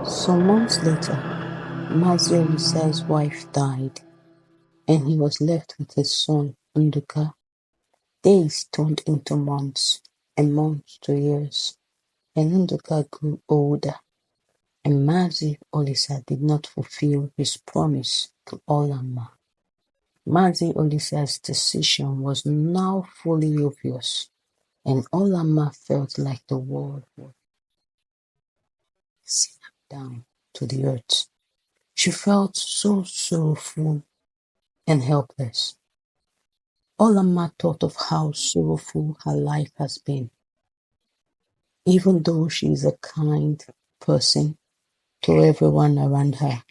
Some months later, Mazio wife died, and he was left with his son, Nduka. Days turned into months, and months to years, and Nduka grew older, and Mazi Olisa did not fulfill his promise to olanma. Mazi Olisa's decision was now fully obvious, and olanma felt like the world was sinking down to the earth. She felt so sorrowful and helpless. Olanma thought of how sorrowful her life has been. Even though she is a kind person to everyone around her,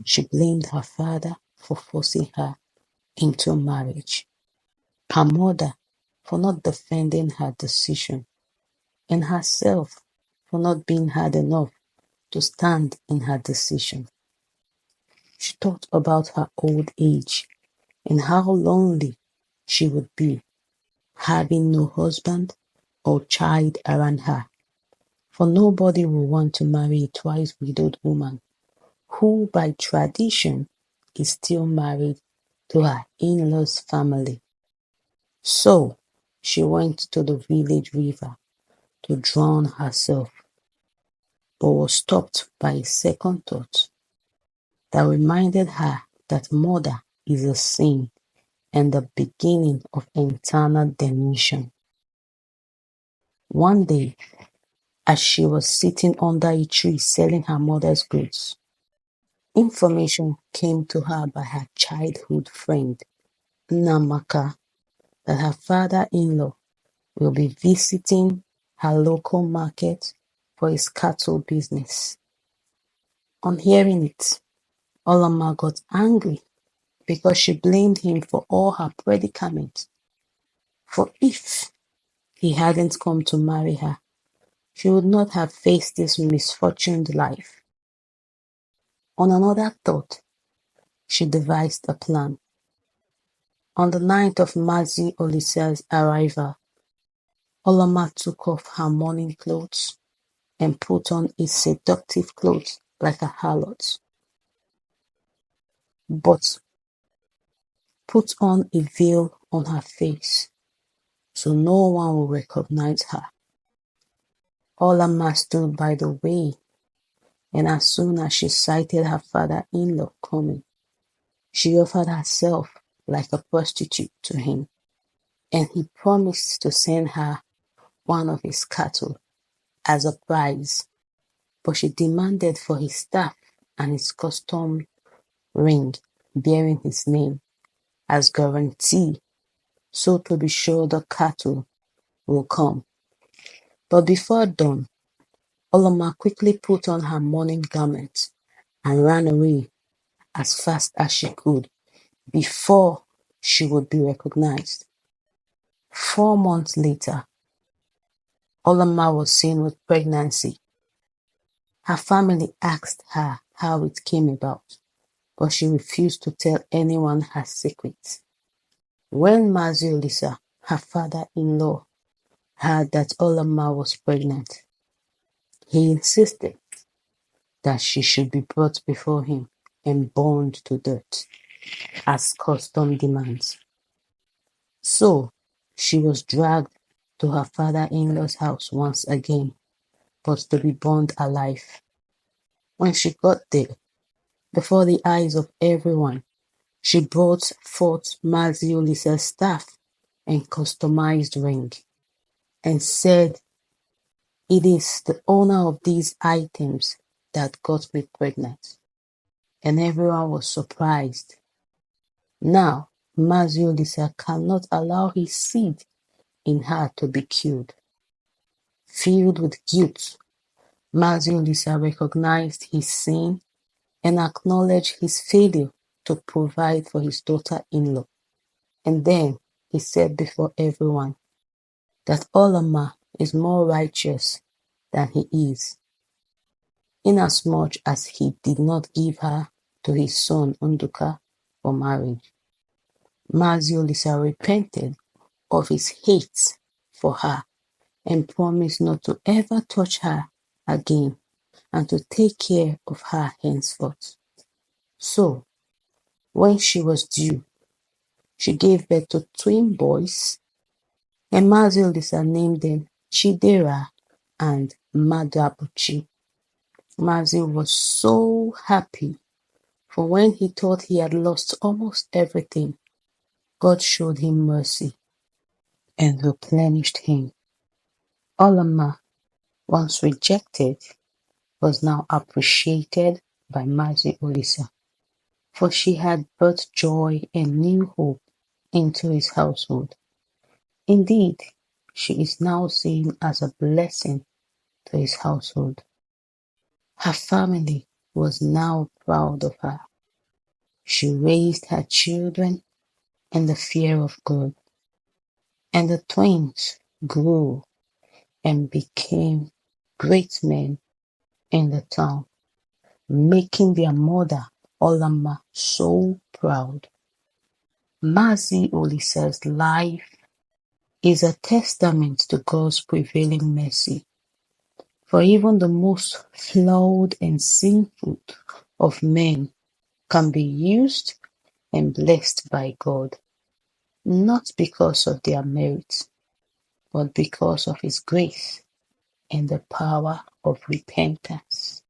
she blamed her father for forcing her into marriage, her mother for not defending her decision, and herself for not being hard enough to stand in her decision. She thought about her old age and how lonely she would be, having no husband or child around her, for nobody will want to marry a twice widowed woman who by tradition is still married to her in-laws' family. So she went to the village river to drown herself, but was stopped by a second thought that reminded her that murder is a sin and the beginning of eternal damnation. One day, as she was sitting under a tree selling her mother's goods, information came to her by her childhood friend, Namaka, that her father-in-law will be visiting her local market for his cattle business. On hearing it, Olama got angry because she blamed him for all her predicament. For if he hadn't come to marry her, she would not have faced this misfortuned life. On another thought, she devised a plan. On the night of Mazi Olisa's arrival, Olama took off her mourning clothes and put on a seductive clothes like a harlot, but put on a veil on her face so no one will recognize her. Olama stood by the way, and as soon as she sighted her father-in-law coming, she offered herself like a prostitute to him, and he promised to send her one of his cattle as a prize, but she demanded for his staff and his custom ring bearing his name as guarantee, so to be sure the cattle will come. But before dawn, Oloma quickly put on her mourning garment and ran away as fast as she could before she would be recognized. 4 months later, Oloma was seen with pregnancy. Her family asked her how it came about, but she refused to tell anyone her secret. When Maziolisa, her father-in-law, heard that Oloma was pregnant, he insisted that she should be brought before him and burned to death, as custom demands. So she was dragged to her father-in-law's house once again, but to be burned alive. When she got there, before the eyes of everyone, she brought forth Maziolisa's staff and customized ring, and said, "It is the owner of these items that got me pregnant." And everyone was surprised. Now, Maziolisa cannot allow his seed in her to be killed. Filled with guilt, Maziolisa recognized his sin and acknowledged his failure to provide for his daughter-in-law. And then he said before everyone that Olama is more righteous than he is, inasmuch as he did not give her to his son Unduka for marriage. Maziolisa repented of his hate for her and promised not to ever touch her again and to take care of her henceforth. So, when she was due, she gave birth to twin boys, and Mazi-Olisa named them Chidera and Madabuchi. Mazi was so happy, for when he thought he had lost almost everything, God showed him mercy and replenished him. Olanma, once rejected, was now appreciated by Mazi-Olisa, for she had brought joy and new hope into his household. Indeed, she is now seen as a blessing to his household. Her family was now proud of her. She raised her children in the fear of God, and the twins grew and became great men in the town, making their mother Olanma so proud. Mazi-Olisa's life is a testament to God's prevailing mercy, for even the most flawed and sinful of men can be used and blessed by God, not because of their merits, but because of His grace and the power of repentance.